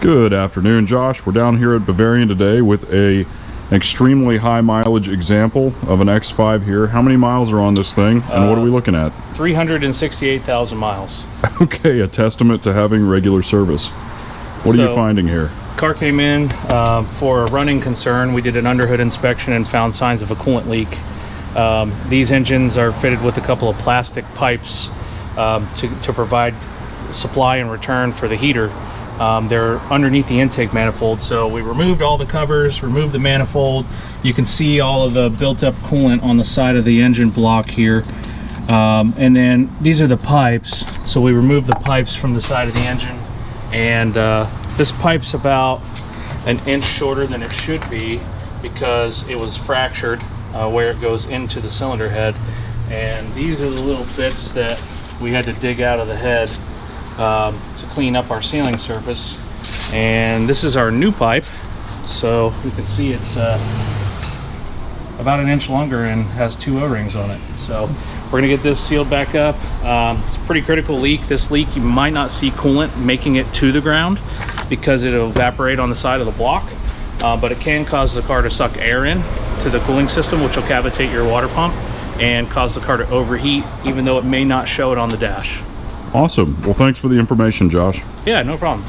Good afternoon, Josh. We're down here at Bavarian today with an extremely high mileage example of an X5 here. How many miles are on this thing, and what are we looking at? 368,000 miles. Okay, a testament to having regular service. What are you finding here? Car came in for a running concern. We did an underhood inspection and found signs of a coolant leak. These engines are fitted with a couple of plastic pipes to provide supply and return for the heater. They're underneath the intake manifold, so we removed all the covers, removed the manifold. You can see all of the built-up coolant on the side of the engine block here. And then these are the pipes, so we removed the pipes from the side of the engine, and this pipe's about an inch shorter than it should be because it was fractured where it goes into the cylinder head. And these are the little bits that we had to dig out of the head to clean up our sealing surface. And this is our new pipe, so you can see it's about an inch longer and has 2 O-rings on it. So we're gonna get this sealed back up. It's a pretty critical leak. This leak, you might not see coolant making it to the ground because it'll evaporate on the side of the block, but it can cause the car to suck air in to the cooling system, which will cavitate your water pump and cause the car to overheat, even though it may not show it on the dash. Awesome. Well, thanks for the information, Josh. Yeah, no problem.